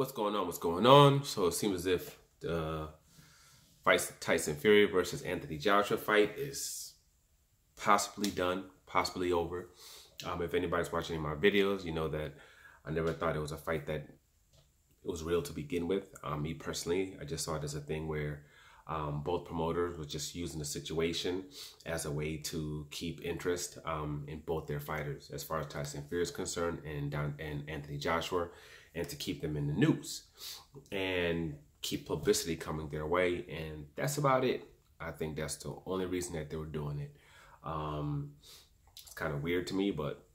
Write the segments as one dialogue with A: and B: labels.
A: What's going on? What's going on? So it seems as if the Tyson Fury versus Anthony Joshua fight is possibly done, possibly over. If anybody's watching any of my videos, you know that I never thought it was a fight that it was real to begin with. Me personally, I just saw it as a thing where both promoters were just using the situation as a way to keep interest in both their fighters, as far as Tyson Fury is concerned and Anthony Joshua, and to keep them in the news and keep publicity coming their way. And that's about it. I think that's the only reason that they were doing it. It's kind of weird to me, but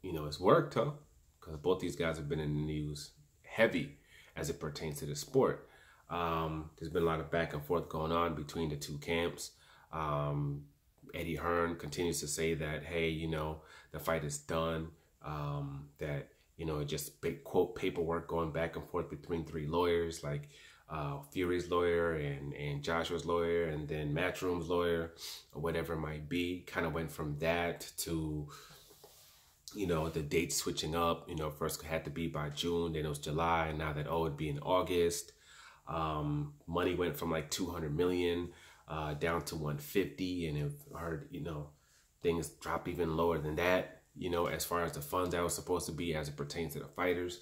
A: you know, it's worked, huh? Because both these guys have been in the news heavy as it pertains to the sport. There's been a lot of back and forth going on between the two camps. Eddie Hearn continues to say that, hey, you know, the fight is done, that, you know, just big quote paperwork going back and forth between three lawyers, like Fury's lawyer and Joshua's lawyer, and then Matchroom's lawyer, or whatever it might be. Kind of went from that to, you know, the dates switching up. You know, first it had to be by June, then it was July, and now that, oh, it'd be in August. Money went from like 200 million down to 150, and I've heard, you know, things drop even lower than that, you know, as far as the funds that was supposed to be as it pertains to the fighters.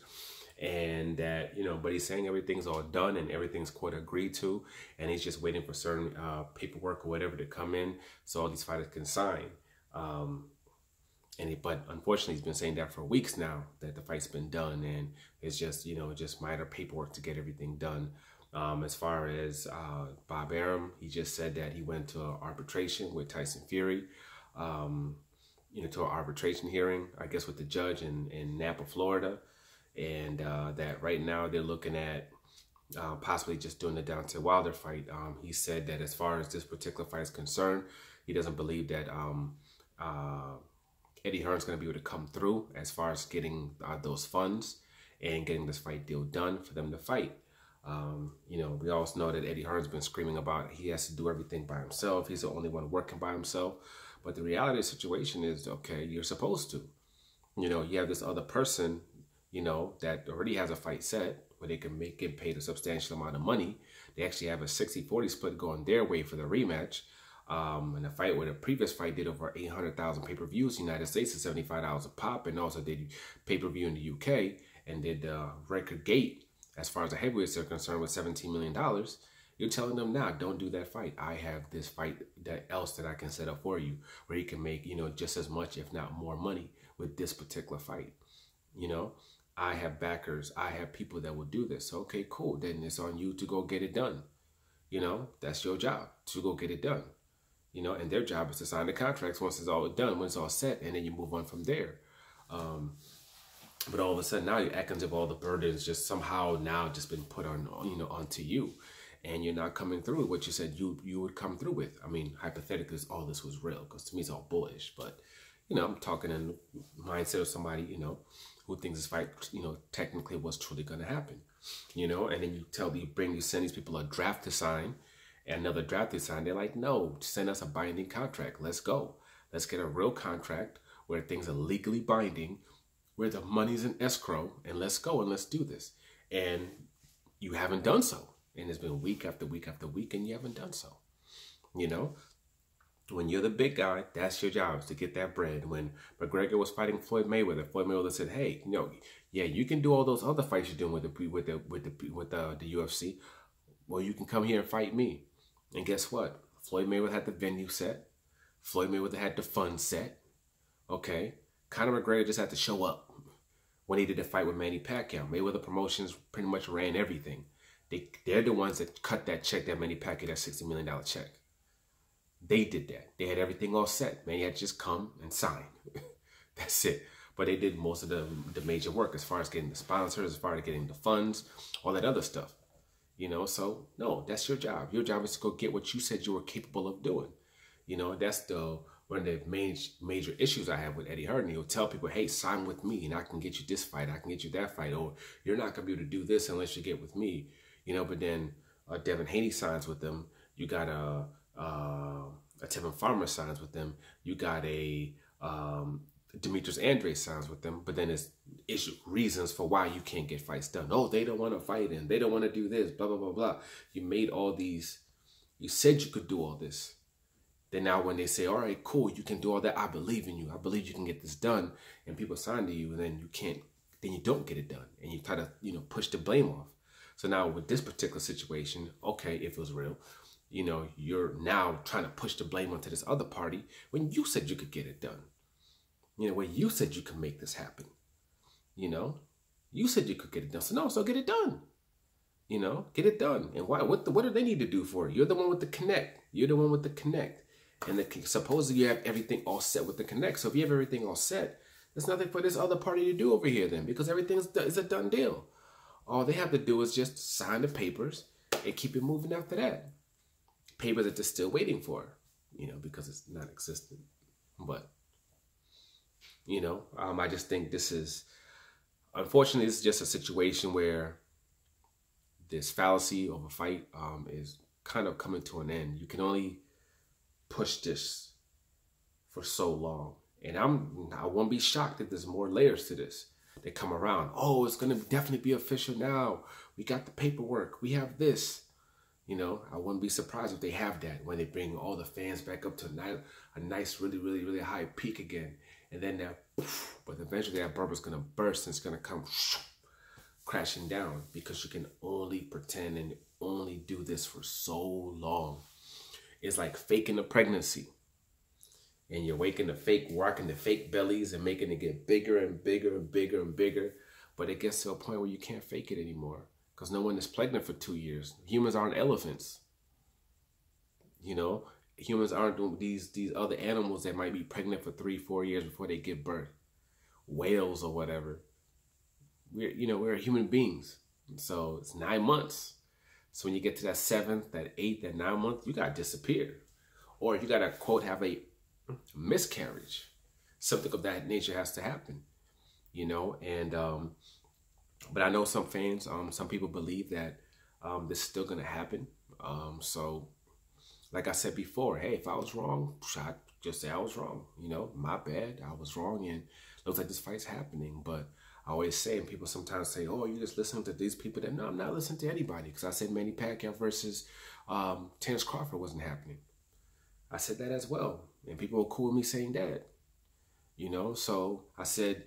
A: And that, you know, but he's saying everything's all done and everything's quote agreed to, and he's just waiting for certain paperwork or whatever to come in so all these fighters can sign. But unfortunately, he's been saying that for weeks now, that the fight's been done, and it's just, you know, just minor paperwork to get everything done. As far as Bob Arum, he just said that he went to arbitration with Tyson Fury, you know, to an arbitration hearing, I guess, with the judge in Napa, Florida, and that right now they're looking at possibly just doing the Deontay Wilder fight. He said that as far as this particular fight is concerned, he doesn't believe that Eddie Hearn's going to be able to come through as far as getting those funds and getting this fight deal done for them to fight. You know, we also know that Eddie Hearn's been screaming about he has to do everything by himself. He's the only one working by himself. But the reality of the situation is, okay, you're supposed to. You know, you have this other person, you know, that already has a fight set where they can get paid a substantial amount of money. They actually have a 60-40 split going their way for the rematch. And the fight where the previous fight did over 800,000 pay-per-views in the United States at $75 a pop, and also did pay-per-view in the UK and did record gate as far as the heavyweights are concerned with $17 million. You're telling them now, don't do that fight. I have this fight else that I can set up for you where you can make, you know, just as much, if not more money with this particular fight. You know, I have backers. I have people that will do this. Okay, cool. Then it's on you to go get it done. You know, that's your job, to go get it done. You know, and their job is to sign the contracts once it's all done, when it's all set, and then you move on from there. But all of a sudden now you're acting as if all the burdens just somehow now just been put on, you know, onto you, and you're not coming through with what you said you would come through with. I mean, hypothetically, all this was real, because to me it's all bullish. But you know, I'm talking in the mindset of somebody, you know, who thinks this fight, you know, technically was truly going to happen. You know, and then you send these people a draft to sign, and another draft to sign. They're like, no, send us a binding contract. Let's go. Let's get a real contract where things are legally binding, where the money's in escrow, and let's go and let's do this. And you haven't done so. And it's been week after week after week, and you haven't done so. You know, when you're the big guy, that's your job, is to get that bread. When McGregor was fighting Floyd Mayweather said, hey, you know, yeah, you can do all those other fights you're doing with the UFC. Well, you can come here and fight me. And guess what? Floyd Mayweather had the venue set. Floyd Mayweather had the funds set. Okay. Conor McGregor just had to show up when he did the fight with Manny Pacquiao. Mayweather Promotions pretty much ran everything. They're the ones that cut that check, that Manny Pacquiao, that $60 million check. They did that. They had everything all set. Manny had to just come and sign. That's it. But they did most of the major work as far as getting the sponsors, as far as getting the funds, all that other stuff. You know, so no, that's your job. Your job is to go get what you said you were capable of doing. You know, that's one of the major issues I have with Eddie Hearn. He'll tell people, hey, sign with me and I can get you this fight, I can get you that fight, or you're not going to be able to do this unless you get with me. You know, but then Devin Haney signs with them. You got a Tevin Farmer signs with them. You got a Demetrius Andrade signs with them, but then it's reasons for why you can't get fights done. Oh, they don't want to fight and they don't want to do this, blah, blah, blah, blah. You made all these, you said you could do all this. Then now when they say, all right, cool, you can do all that, I believe in you. I believe you can get this done. And people sign to you, and then you can't, then you don't get it done. And you try to, push the blame off. So now with this particular situation, okay, if it was real, you're now trying to push the blame onto this other party when you said you could get it done. When you said you could make this happen. You said you could get it done. So get it done. Get it done. And why? What do they need to do for it? You're the one with the connect. You're the one with the connect. And supposedly you have everything all set with the connect. So if you have everything all set, there's nothing for this other party to do over here then, because everything is a done deal. All they have to do is just sign the papers and keep it moving after that. Papers that they're still waiting for, because it's not existent. But, I just think unfortunately, this is just a situation where this fallacy of a fight is kind of coming to an end. You can only push this for so long. And I won't be shocked if there's more layers to this that come around. Oh, it's going to definitely be official now. We got the paperwork. We have this. I wouldn't be surprised if they have that when they bring all the fans back up to a nice, really, really, really high peak again. And then but eventually that bubble's going to burst and it's going to come crashing down, because you can only pretend and only do this for so long. It's like faking a pregnancy. And you're working the fake bellies and making it get bigger and bigger and bigger and bigger. But it gets to a point where you can't fake it anymore, because no one is pregnant for 2 years. Humans aren't elephants. Humans aren't these other animals that might be pregnant for 3-4 years before they give birth. Whales or whatever. We're human beings. So it's 9 months. So when you get to that 7th, that 8th, that 9th month, you got to disappear. Or if you got to, quote, have a miscarriage, something of that nature has to happen, and but I know some fans, some people believe that this is still going to happen. So like I said before, hey, if I was wrong, I just say I was wrong, my bad, I was wrong, and looks like this fight's happening. But I always say, and people sometimes say, oh, you just listening to these people. That no, I'm not listening to anybody, because I said Manny Pacquiao versus Terence Crawford wasn't happening. I said that as well. And people were cool with me saying that. So I said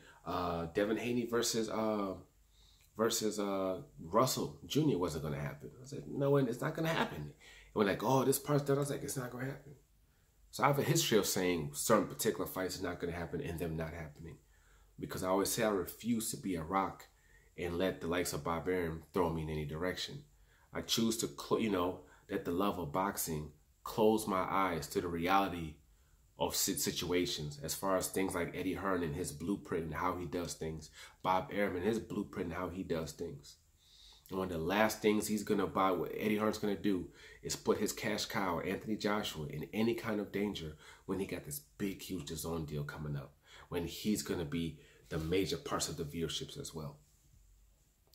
A: Devin Haney versus Russell Jr. wasn't going to happen. I said, no, it's not going to happen. And we're like, oh, this part's done. I was like, it's not going to happen. So I have a history of saying certain particular fights are not going to happen and them not happening. Because I always say I refuse to be a rock and let the likes of Bob Arum throw me in any direction. I choose to, let the love of boxing close my eyes to the reality of situations, as far as things like Eddie Hearn and his blueprint and how he does things, Bob Arum and his blueprint and how he does things. And one of the last things he's going to buy, what Eddie Hearn's going to do, is put his cash cow, Anthony Joshua, in any kind of danger when he got this big, huge DAZN deal coming up, when he's going to be the major parts of the viewerships as well.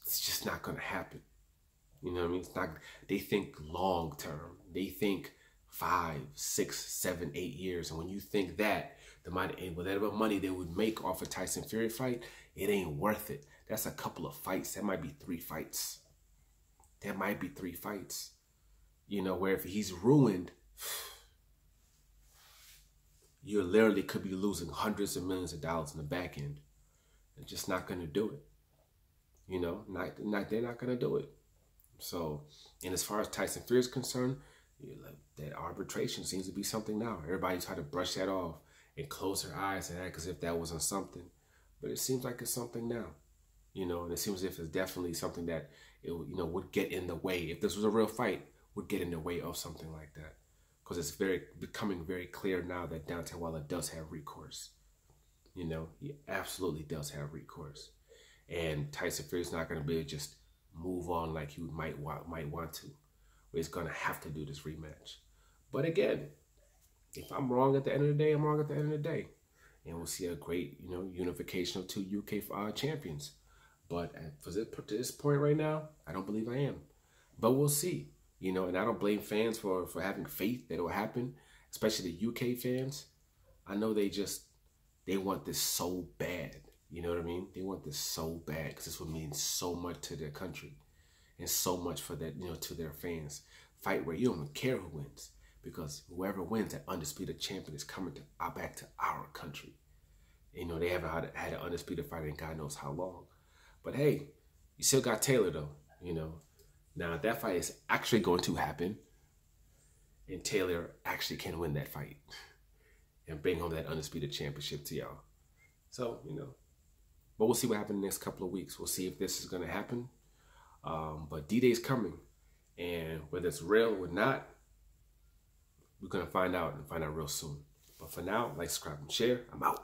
A: It's just not going to happen. You know what I mean? It's not. They think long term. They think 5, 6, 7, 8 years. And when you think that, the money, whatever money they would make off a Tyson Fury fight, it ain't worth it. That's a couple of fights. That might be 3 fights. That might be 3 fights. Where if he's ruined, you literally could be losing hundreds of millions of dollars in the back end. They're just not going to do it. They're not going to do it. So, and as far as Tyson Fury is concerned, that arbitration seems to be something now. Everybody try to brush that off and close their eyes and act as if that wasn't something. But it seems like it's something now. And it seems as if it's definitely something that it would get in the way. If this was a real fight, would get in the way of something like that. Because it's becoming very clear now that Deontay Wilder does have recourse. He absolutely does have recourse. And Tyson Fury's not going to be able to just move on like he might want to. He's going to have to do this rematch. But again, if I'm wrong at the end of the day, I'm wrong at the end of the day. And we'll see a great, unification of 2 UK champions. But for this point right now, I don't believe I am. But we'll see. And I don't blame fans for having faith that it will happen, especially the UK fans. I know they just, they want this so bad. You know what I mean? They want this so bad because this would mean so much to their country and so much for that, you know, to their fans. Fight where you don't even care who wins, because whoever wins, that undisputed champion is coming to back to our country. You know, they haven't had an undisputed fight in God knows how long. But hey, you still got Taylor though, you know. Now that fight is actually going to happen, and Taylor actually can win that fight and bring home that undisputed championship to y'all. So, you know, but we'll see what happens in the next couple of weeks. We'll see if this is going to happen. But D-Day's coming. And whether it's real or not, we're going to find out real soon. But for now, like, subscribe, and share. I'm out.